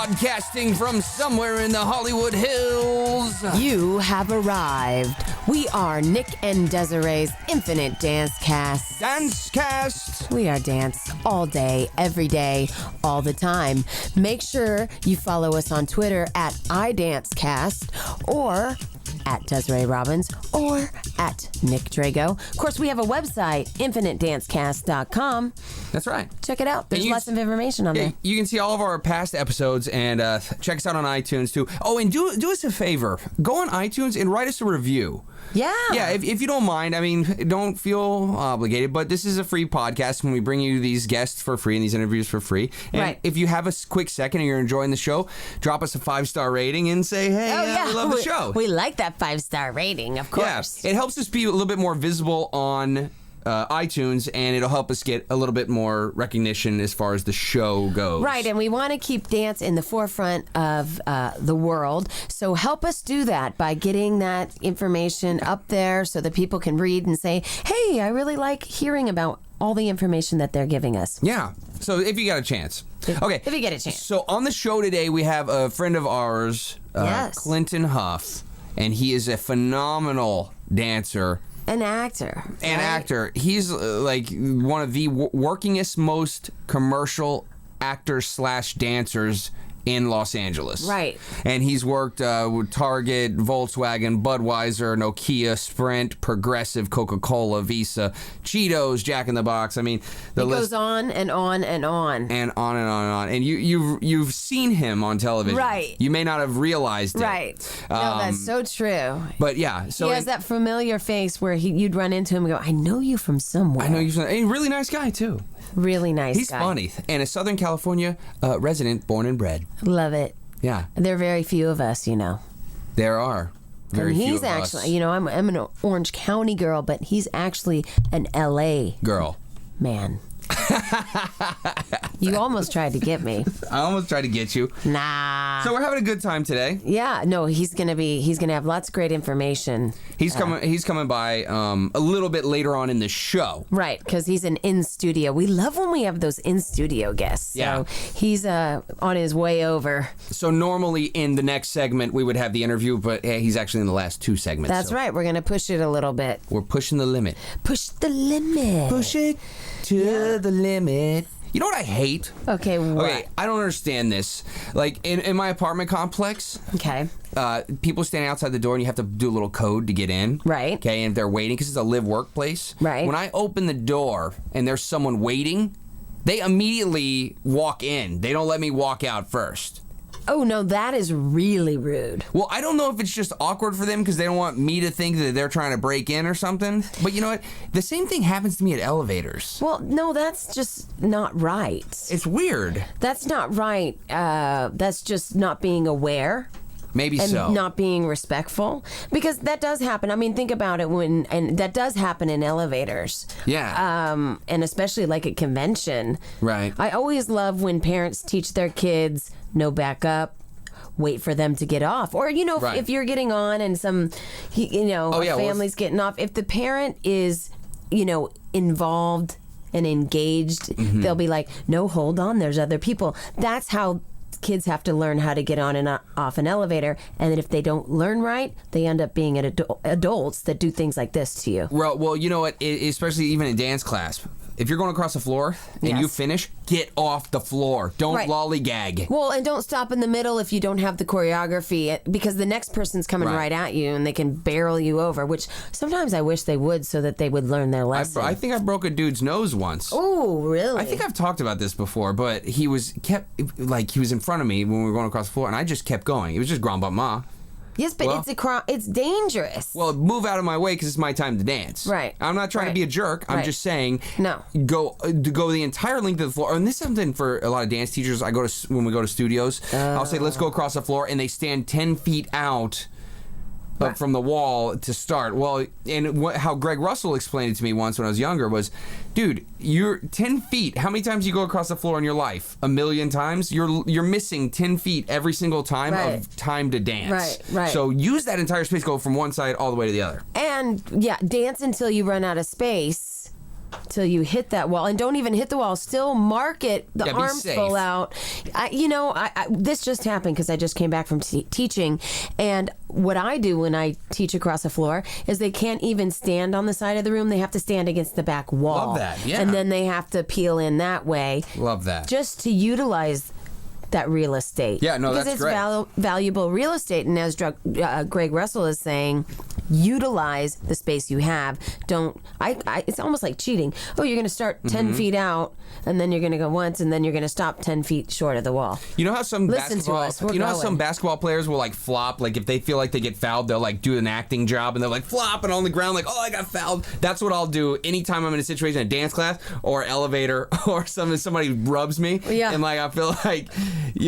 broadcasting from somewhere in the Hollywood Hills. You have arrived. We are Nick and Desiree's Infinite Dance Cast. Dance Cast. We are dance all day, every day, all the time. Make sure you follow us on Twitter at iDanceCast or at Desiree Robbins or at Nick Drago. Of course, we have a website, infinitedancecast.com. That's right. Check it out. There's lots of information on there. You can see all of our past episodes and check us out on iTunes too. Oh, and do us a favor. Go on iTunes and write us a review. Yeah. Yeah, if you don't mind, I mean, don't feel obligated, but this is a free podcast when we bring you these guests for free and these interviews for free. And right. If you have a quick second and you're enjoying the show, drop us a 5-star rating and say, hey, we love the show. We like that 5-star rating, of course. Yeah, it helps us be a little bit more visible on iTunes, and it'll help us get a little bit more recognition as far as the show goes. Right, and we want to keep dance in the forefront of the world, so help us do that by getting that information up there so that people can read and say, hey, I really like hearing about all the information that they're giving us. Yeah, so if you got a chance. Okay. If you get a chance. So on the show today, we have a friend of ours, yes. Clinton Huff, and he is a phenomenal dancer. An actor. An right? actor. He's like one of the workingest, most commercial actors / dancers in Los Angeles. Right. And he's worked with Target, Volkswagen, Budweiser, Nokia, Sprint, Progressive, Coca-Cola, Visa, Cheetos, Jack in the Box. I mean, the list goes on and on and on. And on and on and on. And you've seen him on television. Right. You may not have realized it. Right. No, that's so true. But yeah. So he has that familiar face where you'd run into him and go, I know you from somewhere. I know you from... And really nice guy, too. Really nice He's guy. funny. And a Southern California resident, born and bred. Love it. Yeah. There are very few of us, you know. There are. Very few of us. He's actually, you know, I'm an Orange County girl, but he's actually an L.A. girl. Man. You almost tried to get me. I almost tried to get you. Nah. So we're having a good time today. Yeah, no, he's gonna have lots of great information. He's coming by a little bit later on in the show. Right, because he's an in studio. We love when we have those in studio guests. Yeah. So he's on his way over. So normally in the next segment we would have the interview, but he's actually in the last 2 segments. That's right. We're gonna push it a little bit. We're pushing the limit. Push the limit. Push it to the limit. You know what I hate? Okay, what? Okay, I don't understand this. Like, in my apartment complex, okay, people standing outside the door and you have to do a little code to get in. Right. Okay, and if they're waiting, because it's a live workplace. Right. When I open the door and there's someone waiting, they immediately walk in. They don't let me walk out first. Oh, no, that is really rude. Well, I don't know if it's just awkward for them because they don't want me to think that they're trying to break in or something. But you know what? The same thing happens to me at elevators. Well, no, that's just not right. It's weird. That's not right. That's just not being aware. Maybe and so. Not being respectful. Because that does happen. I mean, think about it and that does happen in elevators. Yeah. And especially like at convention. Right. I always love when parents teach their kids, no backup, wait for them to get off. Or, you know, right. if you're getting on and family's getting off, if the parent is, you know, involved and engaged, mm-hmm. they'll be like, no, hold on, there's other people. That's how kids have to learn how to get on and off an elevator, and then if they don't learn right, they end up being adults that do things like this to you. Well, you know what? Especially even in dance class, if you're going across the floor and you finish, get off the floor. Don't lollygag. Well, and don't stop in the middle if you don't have the choreography, because the next person's coming right at you and they can barrel you over, which sometimes I wish they would so that they would learn their lesson. I think I broke a dude's nose once. Oh, really? I think I've talked about this before, but he was in front of me when we were going across the floor, and I just kept going. It was just grand ma. Yes, but it's dangerous. Well, move out of my way because it's my time to dance. Right. I'm not trying to be a jerk. I'm just saying. No. Go the entire length of the floor. And this is something for a lot of dance teachers. When we go to studios, I'll say, let's go across the floor, and they stand 10 feet out from the wall to start. Well, and how Greg Russell explained it to me once when I was younger was, dude, you're 10 feet. How many times do you go across the floor in your life? 1,000,000 times? You're missing 10 feet every single time of time to dance. Right. So use that entire space, go from one side all the way to the other. And, dance until you run out of space. till you hit that wall, and don't even hit the wall. Still mark it. The Yeah, be arms safe. full out. This just happened because I just came back from teaching, and what I do when I teach across the floor is they can't even stand on the side of the room. They have to stand against the back wall. Love that, yeah. And then they have to peel in that way. Love that. Just to utilize that real estate. Yeah, no, because that's it's great. Valuable real estate, and as Greg Russell is saying, utilize the space you have. Don't. It's almost like cheating. Oh, you're going to start 10 feet out, and then you're going to go once, and then you're going to stop 10 feet short of the wall. You know how some Listen to basketball, us. We're you know how going. some basketball players will like flop, like if they feel like they get fouled, they'll like do an acting job and they'll like flop and on the ground like, oh, I got fouled. That's what I'll do anytime I'm in a situation, a dance class or elevator or somebody rubs me, Yeah. and like I feel like,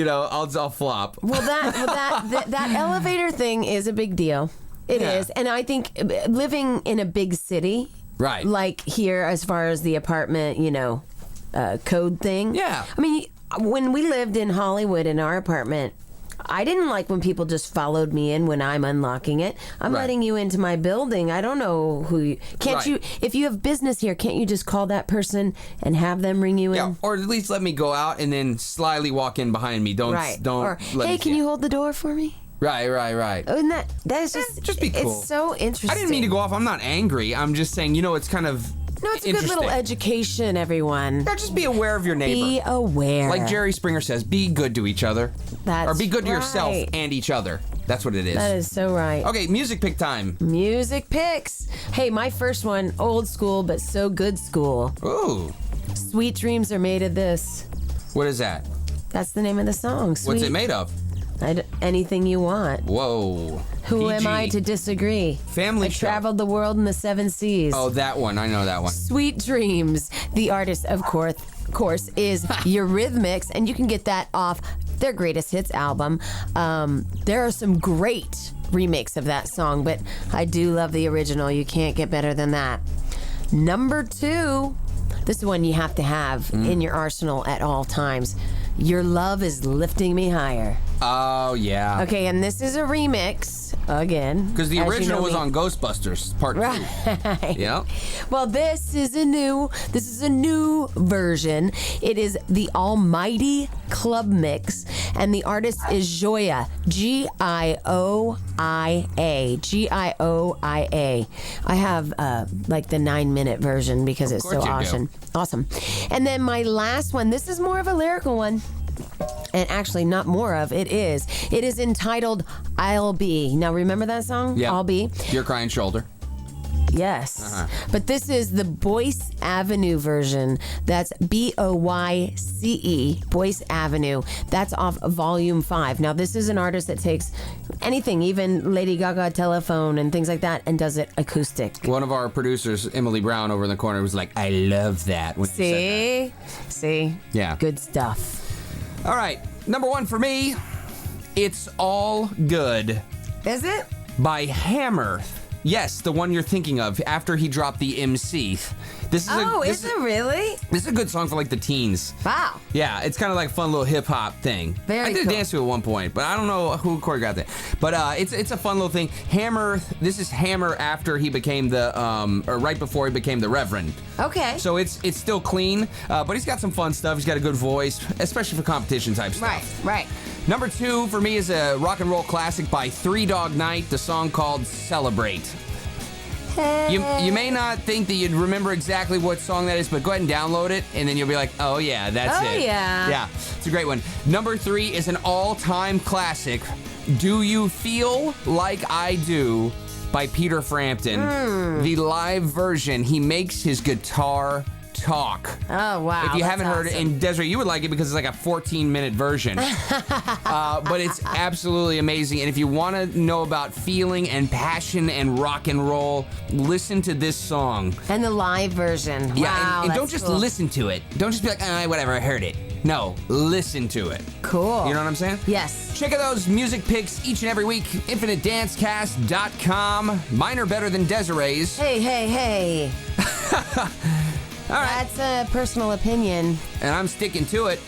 I'll flop. Well, that elevator thing is a big deal. It is, Yeah. and I think living in a big city, Right. like here, as far as the apartment, code thing. Yeah. I mean, when we lived in Hollywood in our apartment, I didn't like when people just followed me in when I'm unlocking it. I'm Right. letting you into my building. I don't know who you... Can't Right. you... If you have business here, can't you just call that person and have them ring you Yeah, in? or at least let me go out and then slyly walk in behind me. Don't Right. don't. Or, let hey, me can see you it. hold the door for me? Right. Isn't that is Just be cool. It's so interesting. I didn't mean to go off. I'm not angry. I'm just saying, it's kind of No, it's a good little interesting. education, everyone. Yeah, just be aware of your neighbor. Be aware. Like Jerry Springer says, be good to each other. That's or be good to yourself right. and each other. That's what it is. That is so right. Okay, music pick time. Music picks. Hey, my first one, old school, but so good school. Ooh. Sweet dreams are made of this. What is that? That's the name of the song. Sweet. What's it made of? Anything you want. Whoa. Who am PG. I to disagree? Family I show. traveled the world in the 7 seas. Oh, that one. I know that one. Sweet Dreams. The artist, of course, is Eurythmics, and you can get that off their Greatest Hits album. There are some great remakes of that song, but I do love the original. You can't get better than that. Number 2, this is one you have to have in your arsenal at all times. Your Love is Lifting Me Higher. Oh, yeah. Okay, and this is a remix, again. Because the as you original know was me. on Ghostbusters Part 2. Right. Yeah. Well, this is a new version. It is the Almighty Club Mix, and the artist is Gioia. Gioia. Gioia. I have like the 9-minute version because it's so course you do. awesome. Awesome. And then my last one. This is more of a lyrical one. And actually, not more of, it is. It is entitled I'll Be. Now, remember that song? Yeah. I'll Be? Your Crying Shoulder. Yes. But this is the Boyce Avenue version. That's Boyce, Boyce Avenue. That's off Volume 5. Now, this is an artist that takes anything, even Lady Gaga telephone and things like that, and does it acoustic. One of our producers, Emily Brown, over in the corner, was like, I love that. When you said See? Yeah. Good stuff. that. All right. Number 1 for me, It's All Good Is it? by Hammer. Yes, the one you're thinking of after he dropped the MC. This is Is it really? This is a good song for like the teens. Wow. Yeah, it's kind of like a fun little hip hop thing. Very I did cool. dance to it at one point, but I don't know who choreographed it. But it's a fun little thing. Hammer. This is Hammer after he became the or right before he became the Reverend. Okay. So it's still clean, but he's got some fun stuff. He's got a good voice, especially for competition type stuff. Right. Number 2 for me is a rock and roll classic by Three Dog Night, the song called Celebrate. You may not think that you'd remember exactly what song that is, but go ahead and download it, and then you'll be like, oh yeah, that's Oh, it. yeah. Yeah, it's a great one. Number 3 is an all-time classic, Do You Feel Like I Do by Peter Frampton. The live version, he makes his guitar talk. Oh, wow. If you that's haven't heard it, awesome. and Desiree, you would like it because it's like a 14-minute version. But it's absolutely amazing. And if you want to know about feeling and passion and rock and roll, listen to this song. And the live version. Yeah, Wow, and don't that's just cool. listen to it. Don't just be like, whatever, I heard it. No, listen to it. Cool. You know what I'm saying? Yes. Check out those music picks each and every week. InfiniteDancecast.com. Mine are better than Desiree's. Hey. All right. That's a personal opinion. And I'm sticking to it.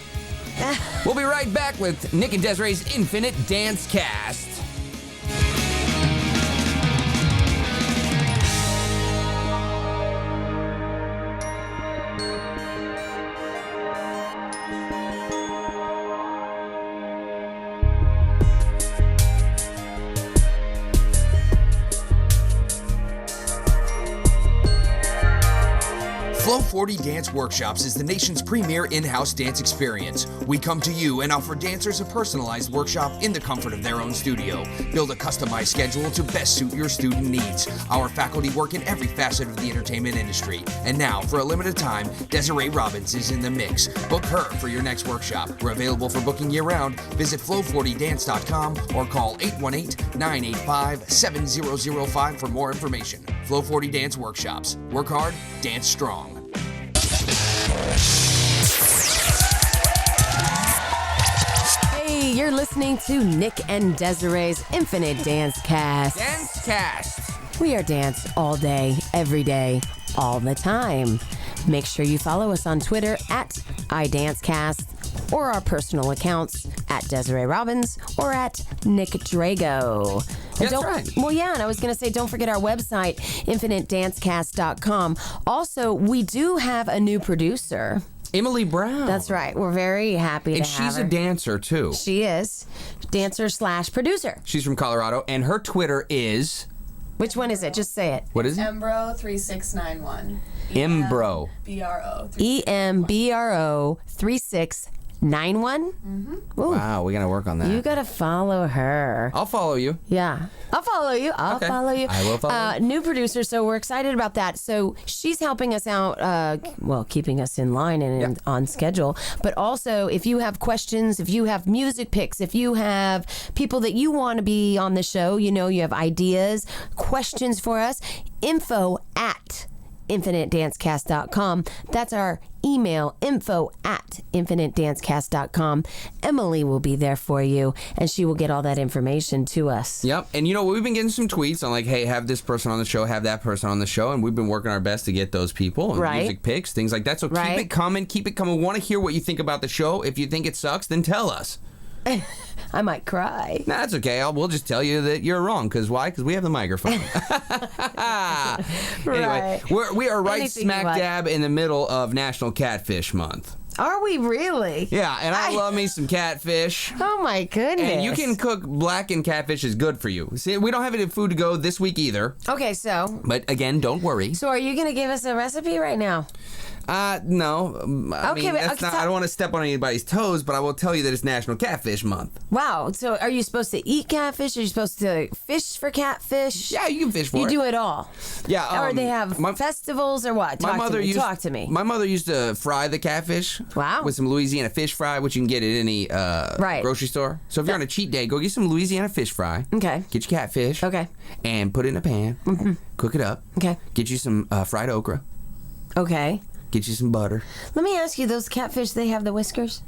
We'll be right back with Nick and Desiree's Infinite Dance Cast. Flow 40 Dance Workshops is the nation's premier in-house dance experience. We come to you and offer dancers a personalized workshop in the comfort of their own studio. Build a customized schedule to best suit your student needs. Our faculty work in every facet of the entertainment industry. And now, for a limited time, Desiree Robbins is in the mix. Book her for your next workshop. We're available for booking year-round. Visit flow40dance.com or call 818-985-7005 for more information. Flow 40 Dance Workshops. Work hard, dance strong. Hey, you're listening to Nick and Desiree's Infinite Dance Cast. Dance Cast. We are dance all day, every day, all the time. Make sure you follow us on Twitter at iDanceCast or our personal accounts at Desiree Robbins or at Nick Drago. And That's right. Well, yeah, and I was going to say, don't forget our website, infinitedancecast.com. Also, we do have a new producer. Emily Brown. That's right. We're very happy to And have she's her. a dancer, too. She is. Dancer/producer. She's from Colorado, and her Twitter is... Which one is it? Just say it. What is it? Embro3691. Embro. BRO. EMBRO 3691. Ooh, Wow, we got to work on that. you got to follow her. I'll follow you. Yeah. I'll follow you. I'll Okay. follow you. I will follow you. New producer, so we're excited about that. So she's helping us out, keeping us in line and on schedule. But also, if you have questions, if you have music picks, if you have people that you want to be on the show, you have ideas, questions for us, info@infinitedancecast.com. That's our email, info@infinitedancecast.com. Emily will be there for you, and she will get all that information to us. Yep. And we've been getting some tweets on like, hey, have this person on the show, have that person on the show. And we've been working our best to get those people and Right. music picks, things like that. So keep Right. it coming. Keep it coming. We want to hear what you think about the show. If you think it sucks, then tell us. I might cry. Nah, that's okay. We'll just tell you that you're wrong. Because why? Because we have the microphone. Anyway, we are right Anything smack you like. dab in the middle of National Catfish Month. Are we really? Yeah, and I love me some catfish. Oh my goodness. And you can cook blackened catfish is good for you. See, we don't have any food to go this week either. Okay, so But again, don't worry. are you going to give us a recipe right now? No. I Okay, mean, but- that's not, I don't want to step on anybody's toes, but I will tell you that it's National Catfish Month. Wow. So are you supposed to eat catfish? Are you supposed to fish for catfish? Yeah, you can fish for You it. do it all. Yeah. Or they have festivals or what? Talk to me. My mother used to fry the catfish. Wow. With some Louisiana fish fry, which you can get at any Right. grocery store. So if you're on a cheat day, go get some Louisiana fish fry. Okay. Get your catfish. Okay. And put it in a pan. Mm-hmm. Cook it up. Okay. Get you some fried okra. Okay. Get you some butter. Let me ask you, those catfish, they have the whiskers?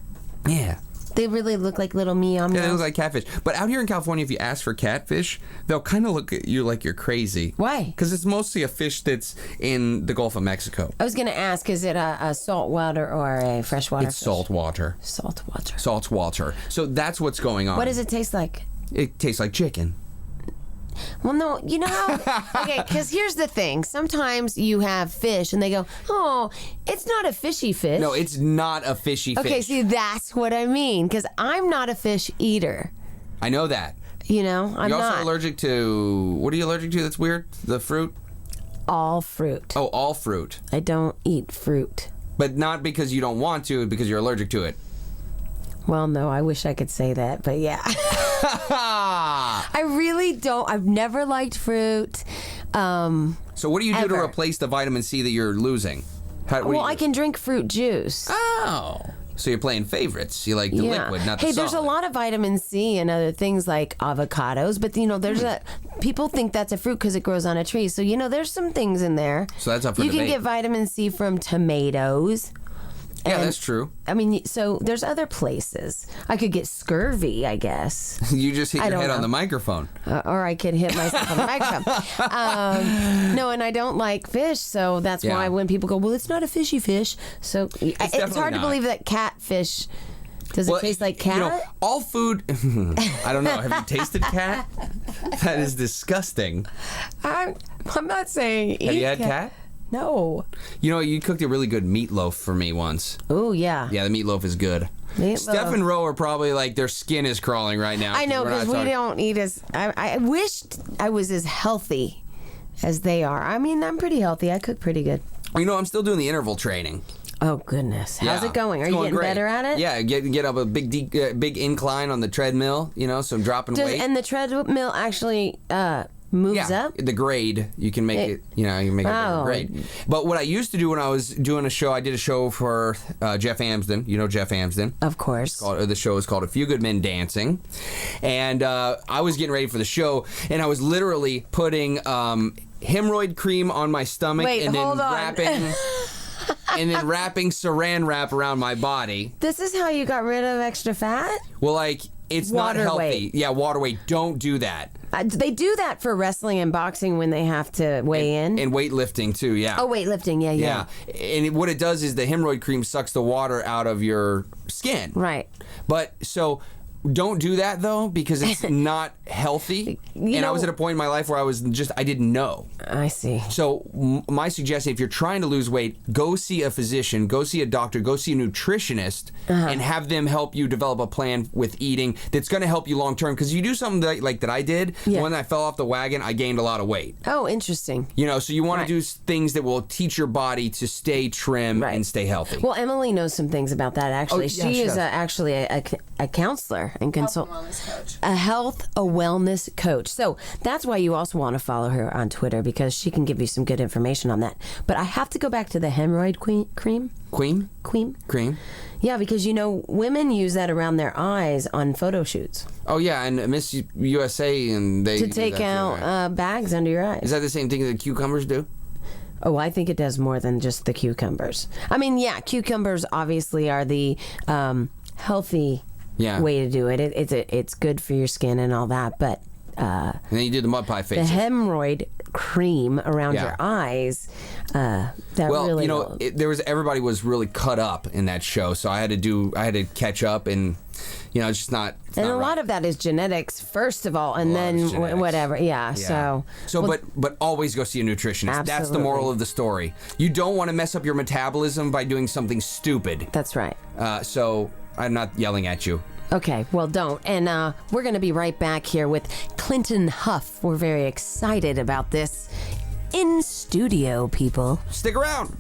Yeah. They really look like little meow Yeah, they meows. look like catfish. But out here in California, if you ask for catfish, they'll kind of look at you like you're crazy. Why? Because it's mostly a fish that's in the Gulf of Mexico. I was going to ask, is it a saltwater or a freshwater It's fish? salt water. Saltwater. Salt water. So that's what's going on. What does it taste like? It tastes like chicken. Well, no, you know how? Okay, because here's the thing. Sometimes you have fish and they go, oh, it's not a fishy fish. No, it's not a fishy fish. Okay, see, that's what I mean, because I'm not a fish eater. I know that. I'm You're also not. allergic to... What are you allergic to that's weird? The fruit? All fruit. Oh, all fruit. I don't eat fruit. But not because you don't want to, because you're allergic to it. Well, no, I wish I could say that, but yeah. I really don't. I've never liked fruit. So what do you do to Ever. replace the vitamin C that you're losing? What do Well, you I do? can drink fruit juice. Oh. So you're playing favorites. You like the liquid, not the Hey, there's a solid. lot of vitamin C and other things like avocados, but there's people think that's a fruit because it grows on a tree. So there's some things in there. So that's up for You can debate. get vitamin C from tomatoes. Yeah, And, that's true. I mean, so there's other places. I could get scurvy, I guess. You just hit I your don't head on know. the microphone. Or I could hit myself on the microphone. No, and I don't like fish, so that's Yeah. why when people go, well, it's not a fishy fish. So it's definitely hard to not. believe that catfish, does it taste like cat? All food... I don't know. Have you tasted cat? That is disgusting. I'm not saying Have you had cat? No. You cooked a really good meatloaf for me once. Oh, yeah. Yeah, the meatloaf is good. Meatloaf. Steph and Ro are probably like their skin is crawling right now. I know, we're not because we talking- don't eat as... I wished I was as healthy as they are. I mean, I'm pretty healthy. I cook pretty good. You know, I'm still doing the interval training. Oh, goodness. How's Yeah, it going? Are it's you going getting great. better at it? Yeah, get up a big incline on the treadmill, you know, so I'm dropping weight. And the treadmill actually moves up? The grade, you can make it, you know, you can make it a Oh. grade. But what I used to do when I was doing a show, I did a show for Jeff Amsden. You know Jeff Amsden. Of course. The show is called A Few Good Men Dancing. And I was getting ready for the show, and I was literally putting hemorrhoid cream on my stomach Wait, and then hold on. wrapping saran wrap around my body. This is how you got rid of extra fat? Well, like, it's Water not healthy. weight. Yeah, water weight. Don't do that. They do that for wrestling and boxing when they have to weigh in. And weightlifting, too, yeah. Oh, weightlifting, yeah. Yeah. And what it does is the hemorrhoid cream sucks the water out of your skin. Right. But so don't do that though, because it's not healthy. And I was at a point in my life where I didn't know. I see. So my suggestion, if you're trying to lose weight, go see a physician, go see a doctor, go see a nutritionist, and have them help you develop a plan with eating that's going to help you long term. Because you do something like that I did, when I fell off the wagon, I gained a lot of weight. Oh, interesting. You know, so you want to do things that will teach your body to stay trim and stay healthy. Well, Emily knows some things about that, actually. She is actually a counselor and consult. Wellness coach. A wellness coach. So that's why you also want to follow her on Twitter, because she can give you some good information on that. But I have to go back to the hemorrhoid cream. Cream? Yeah, because, you know, women use that around their eyes on photo shoots. Oh, yeah, and Miss USA, and they To do take that too, out right? bags under your eyes. Is that the same thing that cucumbers do? Oh, I think it does more than just the cucumbers. I mean, yeah, cucumbers obviously are the healthy way to do it. It's good for your skin and all that, but And then you do the mud pie the face. hemorrhoid cream around your eyes, really you know, everybody was really cut up in that show, so I had to catch up, and you know, it's just not. And a lot of that is genetics, first of all, and then whatever. Yeah. So but always go see a nutritionist. Absolutely. That's the moral of the story. You don't want to mess up your metabolism by doing something stupid. That's right. So I'm not yelling at you. Okay, well, don't. And we're going to be right back here with Clinton Huff. We're very excited about this. In studio, people. Stick around.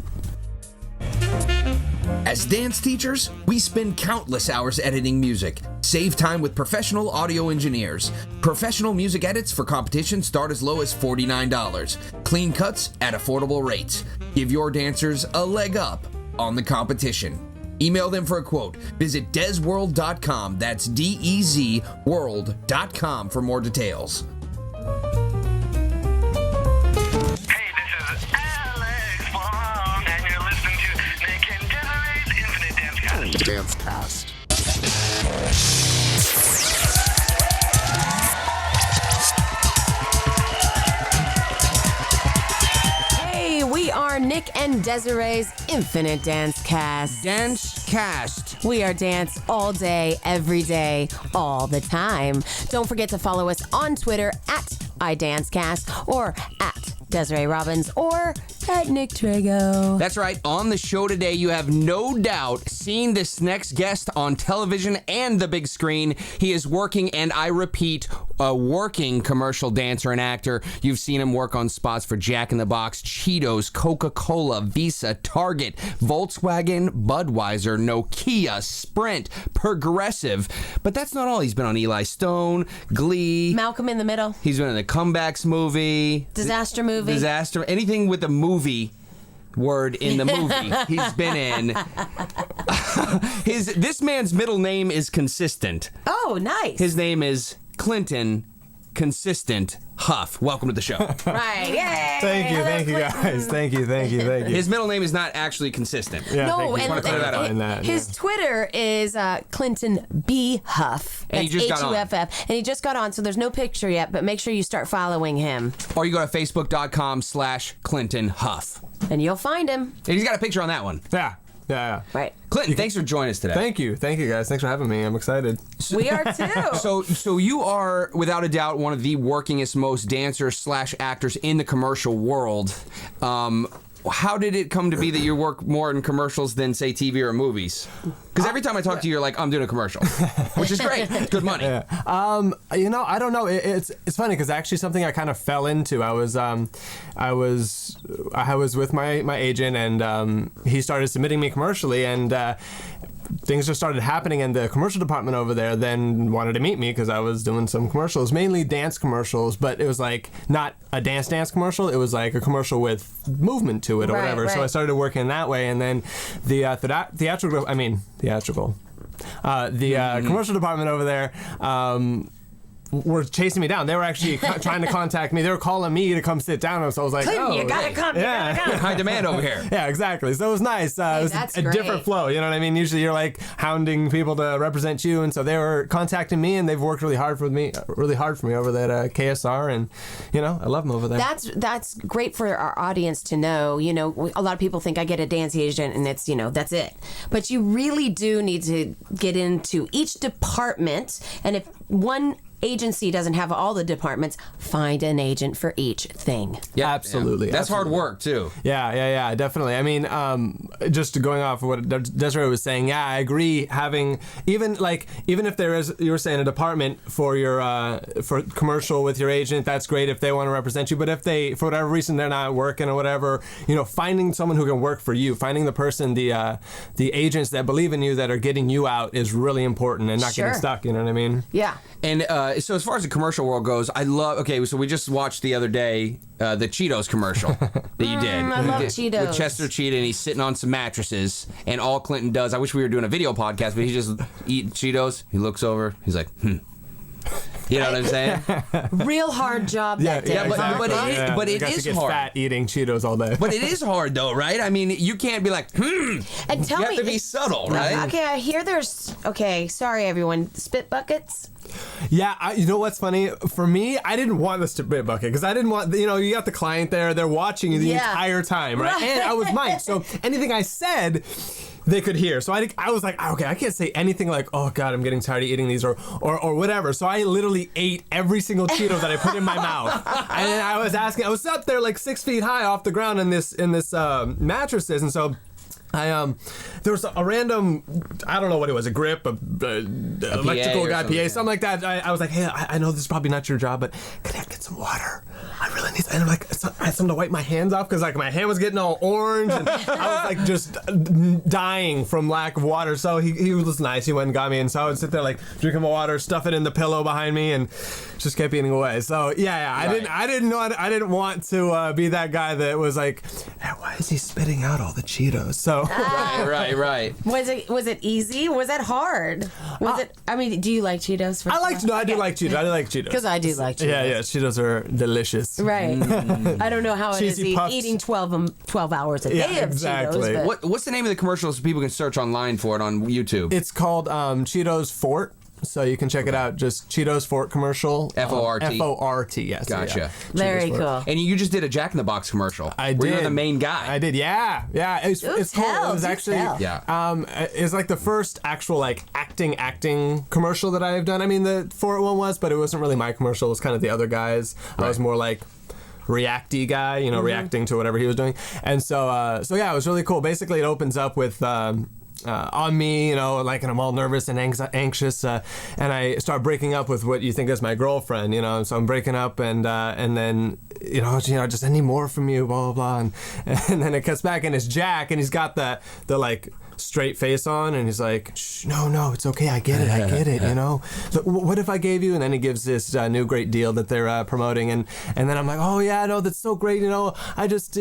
As dance teachers, we spend countless hours editing music. Save time with professional audio engineers. Professional music edits for competition start as low as $49. Clean cuts at affordable rates. Give your dancers a leg up on the competition. Email them for a quote. Visit dezworld.com. That's DEZ world.com for more details. Hey, this is Alex Long, and you're listening to Nick and Desiree's Infinite Dance Cast. Hey, we are Nick and Desiree's Infinite Dance Cast. Dance Cast. We are dance all day, every day, all the time. Don't forget to follow us on Twitter at iDanceCast or at Desiree Robbins or at Nick Trago. That's right. On the show today, you have no doubt seen this next guest on television and the big screen. He is working, and I repeat, a working commercial dancer and actor. You've seen him work on spots for Jack in the Box, Cheetos, Coca-Cola, Visa, Target, Volkswagen, Budweiser, Nokia, Sprint, Progressive. But that's not all. He's been on Eli Stone, Glee. Malcolm in the Middle. He's been in the Comebacks movie. Disaster movie. Disaster. Anything with a movie word in the movie he's been in. This man's middle name is Consistent. Oh, nice. His name is Clinton Consistent Huff. Welcome to the show. Right. Yay. Thank you guys. Thank you. His middle name is not actually Consistent. Yeah, No, thank you. wanna clear that up. his Twitter is Clinton B. Huff. And he just got on. Huff. And he just got on, so there's no picture yet, but make sure you start following him. Or you go to facebook.com/Clinton Huff. And you'll find him. And he's got a picture on that one. Yeah. Right. Clinton, thanks for joining us today. Thank you guys. Thanks for having me. I'm excited. We are too. So you are, without a doubt, one of the workingest, most dancers / actors in the commercial world. how did it come to be that you work more in commercials than, say, TV or movies? Because every time I talk to you, you're like, I'm doing a commercial, which is great. Good money. Yeah. I don't know. It's funny because actually something I kind of fell into. I was with my agent, and he started submitting me commercially, and things just started happening, and the commercial department over there then wanted to meet me because I was doing some commercials, mainly dance commercials, but it was like not a dance commercial. It was like a commercial with movement to it or whatever. Right. So I started working that way, and then the commercial department over there were chasing me down. They were actually trying to contact me. They were calling me to come sit down. So I was like, Clinton, you gotta come. Yeah. You gotta come. High demand over here. Yeah, exactly. So it was nice. It was that's a great. different flow. You know what I mean? Usually you're like hounding people to represent you, and so they were contacting me, and they've worked really hard for me over there at KSR, and I love them over there. That's great for our audience to know. A lot of people think I get a dance agent and it's that's it, but you really do need to get into each department, and if one agency doesn't have all the departments, find an agent for each thing. Yeah, absolutely. That's hard work too. Yeah, definitely. I mean, just going off of what Desiree was saying, yeah, I agree. Having even if there is, you were saying, a department for your for commercial with your agent, that's great if they want to represent you. But if they, for whatever reason, they're not working or whatever, finding someone who can work for you, finding the person, the agents that believe in you, that are getting you out, is really important, and not getting stuck. You know what I mean? Yeah. And so as far as the commercial world goes, I love. Okay, so we just watched the other day the Cheetos commercial that you did. I love Cheetos. With Chester Cheetah, and he's sitting on some mattresses, and all Clinton does. I wish we were doing a video podcast, but he just eats Cheetos. He looks over. He's like, You know what I'm saying? Real hard job that day. Yeah, but it is hard. Fat eating Cheetos all day. But it is hard though, right? I mean, you can't be like, And tell you me, have to be subtle, right? Okay, I hear there's. Okay, sorry everyone. Spit buckets. Yeah, you know what's funny? For me, I didn't want the spit bucket because I didn't want, you got the client there, they're watching you the entire time, right? And I was Mike, so anything I said, they could hear. So I was like, okay, I can't say anything like, oh God, I'm getting tired of eating these or whatever. So I literally ate every single Cheeto that I put in my mouth. And then I was up there like 6 feet high off the ground in this mattresses, and so there was a random, I don't know what it was, a grip, a electrical guy, PA, something like that. I was like, hey, I know this is probably not your job, but can I get some water? I really need some. And I'm like, I had something to wipe my hands off because like my hand was getting all orange and I was like just dying from lack of water. So he was nice. He went and got me, and so I would sit there like drinking my water, stuff it in the pillow behind me, and just kept eating away. So yeah, right. I didn't want to be that guy that was like, hey, why is he spitting out all the Cheetos? So right. Was it easy? Was it hard? Was it? I mean, do you like Cheetos? I do like Cheetos. I do like Cheetos because I do like Cheetos. Yeah. Cheetos are delicious. Right. I don't know how it is eating 12 hours a day of exactly. Cheetos. What's the name of the commercial so people can search online for it on YouTube? It's called Cheetos Fort. So you can check it out. Just Cheetos Fort commercial. F-O-R-T. F-O-R-T, yes. Gotcha. Yeah. Very cool. And you just did a Jack in the Box commercial. I did. Where you're the main guy. I did, yeah. It's cool. It was actually, it's like the first actual like acting commercial that I've done. I mean, the Fort one was, but it wasn't really my commercial. It was kind of the other guys. Right. I was more like reacty guy, reacting to whatever he was doing. And so yeah, it was really cool. Basically, it opens up with on me, like, and I'm all nervous and anxious, and I start breaking up with what you think is my girlfriend, so I'm breaking up, and then, just I need more from you, blah, blah, blah, and then it cuts back, and it's Jack, and he's got the like, straight face on, and he's like, shh, no, it's okay, I get it, Look, what if I gave you, and then he gives this new great deal that they're promoting, and then I'm like, oh yeah, no, that's so great, I just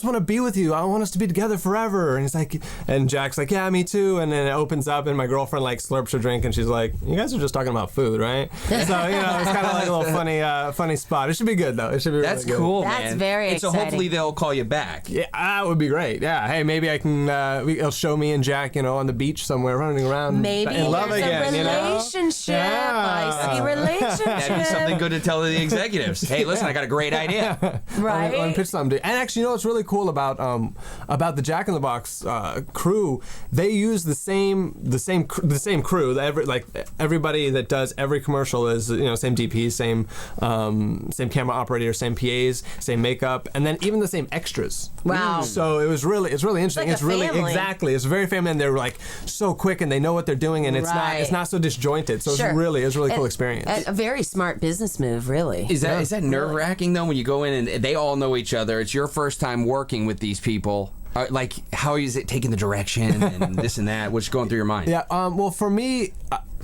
want to be with you, I want us to be together forever, and he's like, and Jack's like, yeah, me too, and then it opens up, and my girlfriend like slurps her drink, and she's like, you guys are just talking about food, right? So, it's kind of like a little funny spot. It should be good, though. It should be That's really cool, good. man. That's very exciting. So hopefully they'll call you back. Yeah, that would be great. Yeah, hey, maybe I can, I'll show show me and Jack, on the beach somewhere running around Maybe in love there's again, a relationship. I see relationship. That'd be something good to tell the executives. Hey, listen, I got a great idea. Right. On pitch something. And actually, what's really cool about the Jack in the Box crew? They use the same crew. Everybody that does every commercial is same DP, same camera operator, same PAs, same makeup, and then even the same extras. Wow. So it's really interesting. It's like a family. Exactly. It's very family, and they're like so quick, and they know what they're doing, and it's not so disjointed. So Sure. it's really cool experience. A very smart business move, really. Is that nerve-wracking, though, when you go in and they all know each other? It's your first time working with these people. How is it taking the direction and this and that? What's going through your mind? Yeah. Well, for me,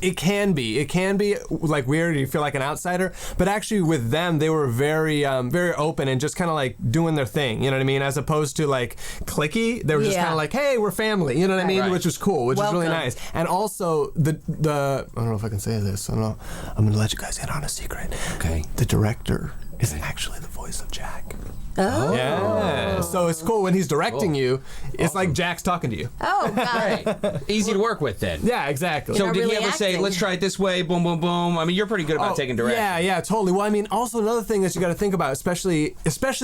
it can be like weird. You feel like an outsider, but actually with them, they were very open and just kind of like doing their thing. You know what I mean? As opposed to like cliquey, they were just kind of like, hey, we're family. You know what I mean? Right. Which was cool, which was really nice. And also the I don't know if I can say this. I don't know. I'm gonna let you guys in on a secret. Okay. The director is actually the voice of Jack. Oh. Yeah. So it's cool when he's directing you. It's like Jack's talking to you. Oh, God. Right. Easy to work with then. Yeah, exactly. So You're did really he ever say, acting. let's try it this way, boom, boom, boom? I mean, you're pretty good about taking direction. Yeah, totally. Well, I mean, also another thing that you got to think about, especially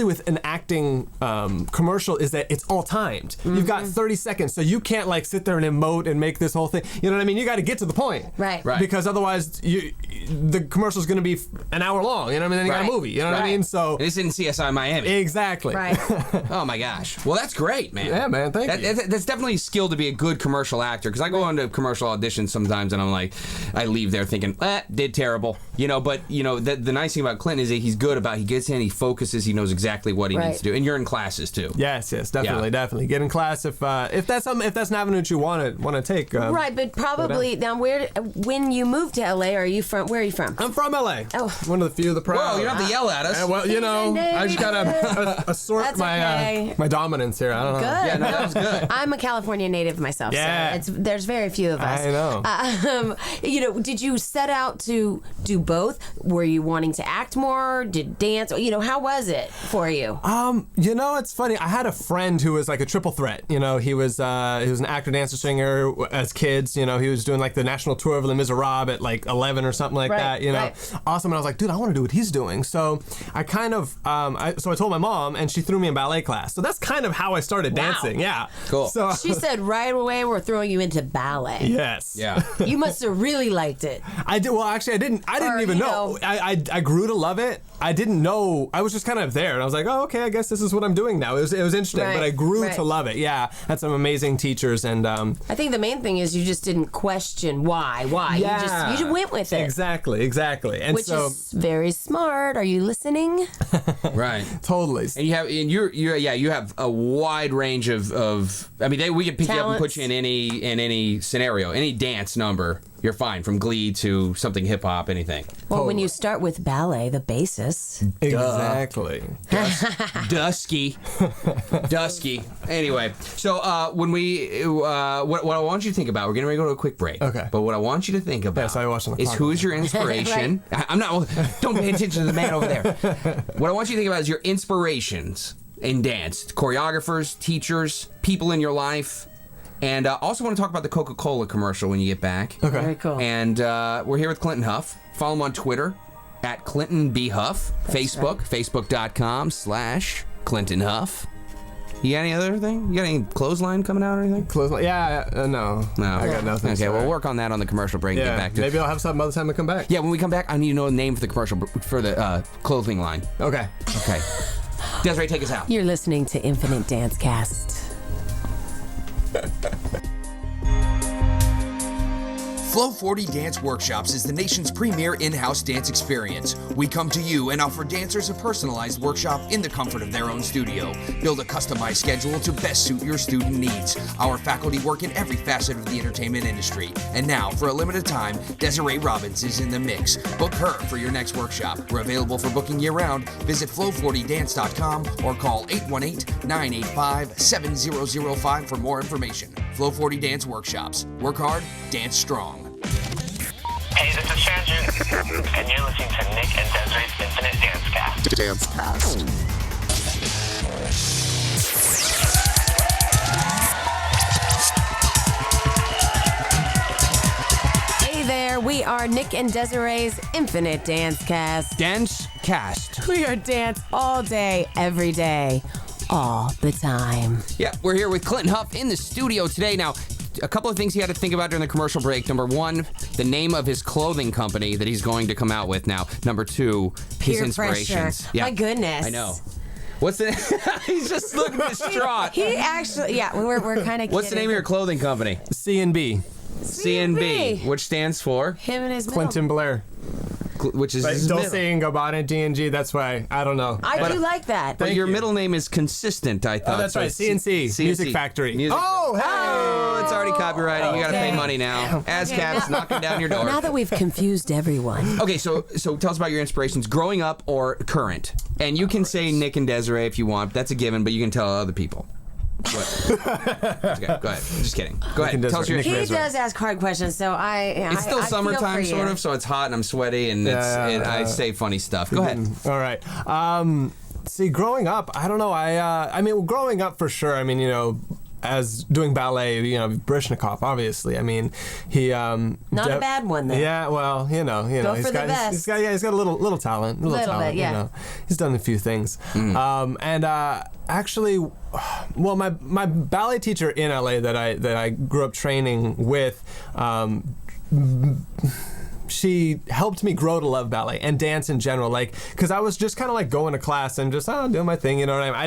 with an acting commercial, is that it's all timed. Mm-hmm. You've got 30 seconds, so you can't like sit there and emote and make this whole thing. You know what I mean? You got to get to the point. Right. Because otherwise, the commercial's going to be an hour long. You know what I mean? Then you got a movie. You know what I mean? So And this isn't CSI Miami. exactly. Right. Oh my gosh. Well, that's great, man. Yeah, man. Thank you. That's definitely a skill to be a good commercial actor. Because I go into commercial auditions sometimes, and I'm like, I leave there thinking, did terrible. But the nice thing about Clinton is that he's good about. He gets in, he focuses, he knows exactly what he needs to do. And you're in classes too. Yes, definitely. Get in class if that's an avenue that you want to take. Right, but probably now, when you moved to LA, where are you from? I'm from LA. Oh. One of the few of the proud. Whoa, you don't have to yell at us. Well, I just gotta assort That's my okay. dominance here. I don't know. Good. Yeah, no, that was good. I'm a California native myself, Yeah. so there's very few of us. I know. Did you set out to do both? Were you wanting to act more? Did dance? How was it for you? It's funny. I had a friend who was like a triple threat. He was an actor, dancer, singer as kids. He was doing like the national tour of Les Miserables at like 11 or something like that. Awesome. And I was like, dude, I want to do what he's doing. So I kind of I told my mom, and she threw me in ballet class. So that's kind of how I started dancing. Yeah. Cool. So She said right away we're throwing you into ballet. yes. Yeah. You must have really liked it. I did. Well, actually, I didn't Or, even know. I grew to love it. I didn't know. I was just kind of there, and I was like, oh, okay, I guess this is what I'm doing now. It was interesting, Right, but I grew right. to love it. Yeah, had some amazing teachers, and I think the main thing is you just didn't question why. Yeah. You just went with it. Exactly. And Which so is very smart. Are you listening? Right. totally. And you have a wide range of I mean, we could pick you up and put you in any scenario, any dance number. You're fine, from Glee to something hip hop, anything. Well, when you start with ballet, the basis. Exactly. Dusky. Anyway, so when what I want you to think about, we're getting ready to go to a quick break. Okay. But what I want you to think about so I watched on the is clock. who's your inspiration. I'm not. Don't pay attention to the man over there. What I want you to think about is your inspirations in dance: choreographers, teachers, people in your life. And also want to talk about the Coca-Cola commercial when you get back. Okay. Very cool. And we're here with Clinton Huff. Follow him on Twitter at Clinton B. Huff. Facebook, facebook.com/Clinton Huff. You got any other thing? You got any clothesline coming out or anything? Close. Yeah. No. No. I got nothing. Okay, sorry. we'll work on that on the commercial break and get back to Maybe I'll have something by the time I come back. Yeah, when we come back, I need to know the name for the commercial, for the clothing line. Okay. Okay. Desiree, take us out. You're listening to Infinite Dance Cast. Flow 40 Dance Workshops is the nation's premier in-house dance experience. We come to you and offer dancers a personalized workshop in the comfort of their own studio. Build a customized schedule to best suit your student needs. Our faculty work in every facet of the entertainment industry. And now, for a limited time, Desiree Robbins is in the mix. Book her for your next workshop. We're available for booking year-round. Visit flow40dance.com or call 818-985-7005 for more information. Flow 40 Dance Workshops. Work hard, dance strong. Hey, this is Shanjun, and you're listening to Nick and Desiree's Infinite Dance Cast. We are Nick and Desiree's Infinite Dance Cast. Dance Cast. We are dance all day, every day, all the time. Yeah, we're here with Clinton Huff in the studio today. Now, a couple of things he had to think about during the commercial break. Number one, the name of his clothing company that he's going to come out with now. Number two, his Peer inspirations. pressure. My goodness. I know. What's the? He's just looking distraught. He actually, yeah, we're kind of. What's the name of your clothing company? C&B. C&B, which stands for him and his Clinton Blair. Which is Like his Dulce middle. and Gabbana, D&G, that's why. I don't know. I do like that. But Thank your you. middle name is consistent, I thought. Oh, that's so right. CNC. Music Factory. Music Oh, hey! Oh, it's already copyrighted. You got to pay Okay. money now. ASCAP's knocking down your door. Now that we've confused everyone. Okay, so tell us about your inspirations, growing up or current. And you can say Nick and Desiree if you want. That's a given, but you can tell other people. Okay, go ahead. Just kidding. Go ahead. Tell us your He inspirations. does ask hard questions, so It's still I feel summertime, for you. sort of, so it's hot and I'm sweaty, and I say funny stuff. Go ahead. All right. See, growing up, I don't know. I mean, growing up for sure. I mean, you know, as doing ballet, you know, Baryshnikov, obviously. I mean, he Not a bad one, though. Yeah, well, you know, Go he's for the got best. he's got a little talent, Little talent, bit, yeah. You know. He's done a few things, and actually, well, my ballet teacher in LA that I grew up training with. She helped me grow to love ballet and dance in general, like, because I was just kind of like going to class and just doing my thing, you know what I mean?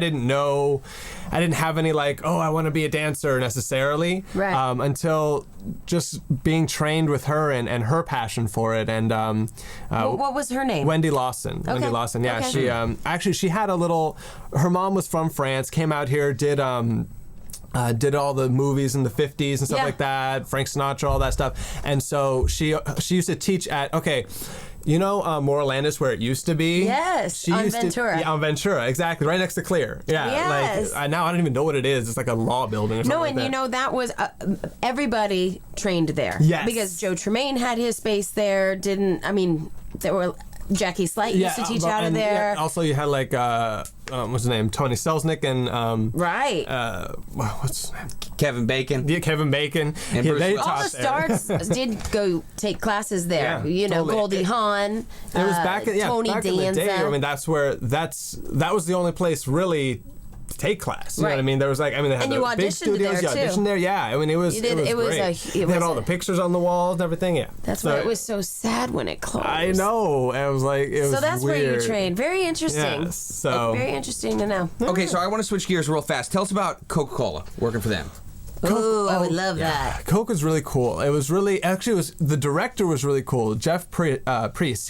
I didn't have any like, oh, I want to be a dancer necessarily, right? Until just being trained with her and her passion for it. And what was her name? Wendy Lawson. Okay. Wendy Lawson. Yeah, Okay. she actually she had a little. Her mom was from France, came out here, did all the movies in the 50s and stuff like that, Frank Sinatra, all that stuff. And so she used to teach at, you know, Morelandis, where it used to be? Yes, she on used Ventura. Yeah, on Ventura, exactly, right next to Clear. Yeah, Yes. like, now I don't even know what it is. It's like a law building or something No, like and that. you know, that was, everybody trained there. Yes. Because Joe Tremaine had his space there, there were, Jackie Slight used to teach out of there. Yeah, also, you had like, what's his name? Tony Selznick and, right. What's his name? Kevin Bacon. Yeah, Kevin Bacon. And Yeah, Bruce they Willis. All taught the there. stars did go take classes there. Yeah, You know, totally. Goldie Hawn, It was back in, Tony back Danza. in the day. I mean, that was the only place really to take class. You know what I Right. mean? There was like, I mean, they had And the you big auditioned studios. there, You too. auditioned there. Yeah, I mean, it was You did- it was it great. was They had all the pictures on the walls and everything. Yeah, That's so, why it was so sad when it closed. I know. It was like it was. So that's weird. where you trained. Very interesting. Yes, so Very interesting to know. Okay, so I want to switch gears real fast. Tell us about Coca-Cola, working for them. Ooh, I would love that. Coke was really cool. It was really the director was really cool. Jeff Priest.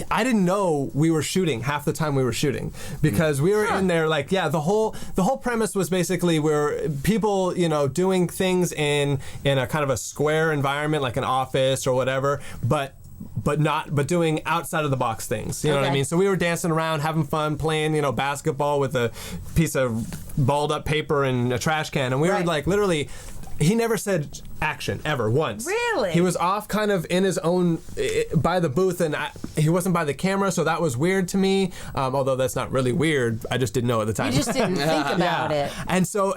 I didn't know we were shooting half the time we were shooting because we were in there like the whole premise was basically we're people, you know, doing things in a kind of a square environment like an office or whatever, but doing outside of the box things. You know what I Okay. mean? So we were dancing around, having fun, playing, you know, basketball with a piece of balled up paper and a trash can, and we were Right. like literally. He never said action ever once. Really? He was off kind of in his own by the booth, and he wasn't by the camera, so that was weird to me. Although that's not really weird. I just didn't know at the time. You just didn't think about it. And so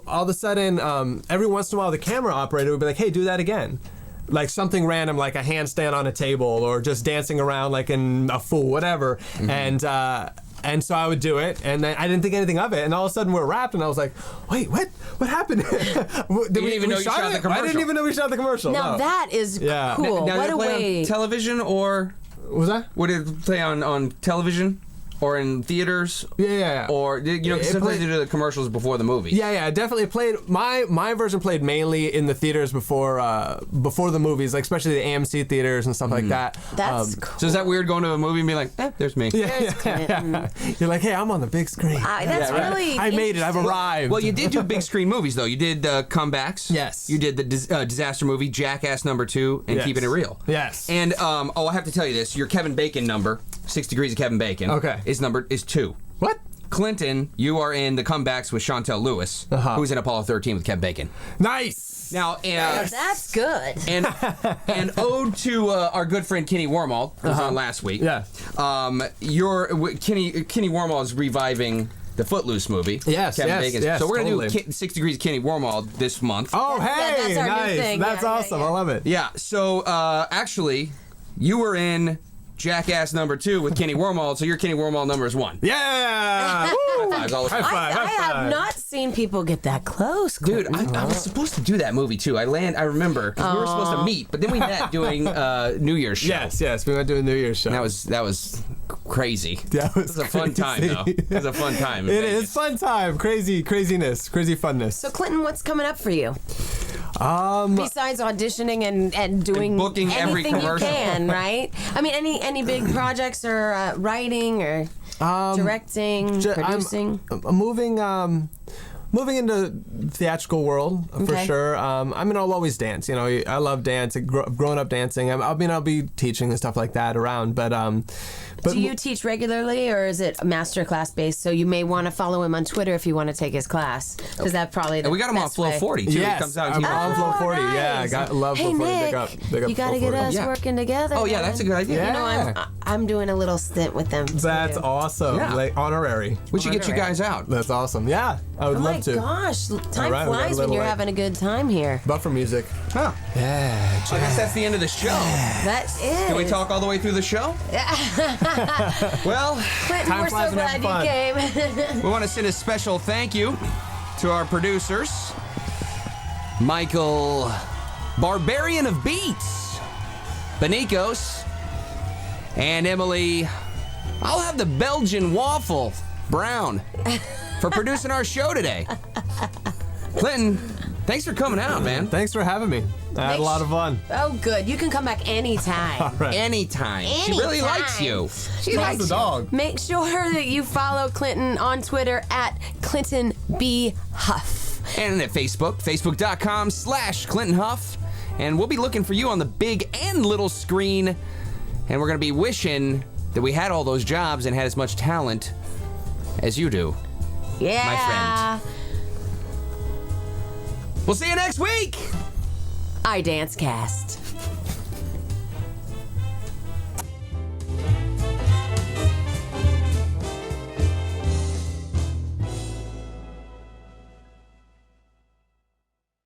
all of a sudden, every once in a while, the camera operator would be like, "Hey, do that again." Like something random, like a handstand on a table, or just dancing around like in a fool, whatever. And so I would do it, and then I didn't think anything of it. And all of a sudden, we're wrapped, and I was like, "Wait, what? What happened?" Didn't even know you shot the I commercial. didn't even know we shot the commercial. Now no. that is Yeah. cool. Now, What did a it play way. on television, or What was that? would it play on television? Or in theaters? Yeah. Or, you know, 'cause It sometimes played- they do the commercials before the movie. Yeah, definitely played. My version played mainly in the theaters before the movies, like especially the AMC theaters and stuff like that. That's cool. So is that weird going to a movie and being like, there's me? Yeah. You're like, hey, I'm on the big screen. That's really. I made it. I've arrived. Well, you did do big screen movies, though. You did Comebacks. Yes. You did the disaster movie, Jackass #2, and Yes. Keeping It Real. Yes. And, I have to tell you this. Your Kevin Bacon number, 6 Degrees of Kevin Bacon, Okay. is 2. What? Clinton, you are in the Comebacks with Chantel Lewis, who's in Apollo 13 with Kevin Bacon. Nice. Now, That's good. and ode to our good friend Kenny Warmall, who was on last week. Yeah. Kenny Warmall is reviving the Footloose movie. Yes, Kevin yes, Bacon's. yes, So we're going to totally. do 6 Degrees of Kenny Wormald this month. Oh, hey, that's our new nice. thing. That's Yeah, awesome. I love it. Yeah, so actually, you were in Jackass number 2 with Kenny Wormald, so your Kenny Wormald number is 1. Yeah. Woo! High fives all the High time. five. I high have five. not seen people get that close. Dude, I was supposed to do that movie too. I remember, because we were supposed to meet, but then we met doing New Year's show. Yes. We went to a New Year's show. That was crazy. That was It was a fun time, crazy. though. It was a fun time. It is fun time. Craziness, crazy funness. So, Clinton, what's coming up for you? Besides auditioning and doing And booking every anything you commercial. can, right? I mean, any big projects or writing or directing, producing? I'm moving into theatrical world for Okay. sure. I mean, I'll always dance. You know, I love dance. I've grown up dancing. I'll be teaching and stuff like that around. But Do you teach regularly, or is it master class based? So you may want to follow him on Twitter if you want to take his class, because that probably the And we got him on best Flow way. 40 too. Yes, He comes out and I'm teaches. on Flow 40. nice. Yeah, love Hey, Flow 40. Nick, Big up you got to Flow get 40. us Yeah. working together. Oh yeah, that's a good idea. Yeah. You know, I'm doing a little stint with them. That's too. awesome. Yeah. Like honorary. We should get you guys out. That's awesome. Yeah, I would Oh my love to. gosh, time right, we got a flies when little you're late. having a good time here. Buffer music. Huh. Yeah. I guess that's the end of the show. That is. Can we talk all the way through the show? Well, Clinton, Time we're flies so when you're glad you came. we want to send a special thank you to our producers, Michael, Barbarian of Beats, Benicos, and Emily, I'll have the Belgian waffle, Brown, for producing our show today. Clinton, thanks for coming out, man. Thanks for having me. I had a lot of fun. Oh, good. You can come back anytime. Right. Anytime. She really Anytime. likes you. She loves the dog. Make sure that you follow Clinton on Twitter at Clinton B. Huff. And at Facebook, facebook.com/Clinton Huff. And we'll be looking for you on the big and little screen. And we're going to be wishing that we had all those jobs and had as much talent as you do. Yeah. My friend. We'll see you next week. iDance Cast.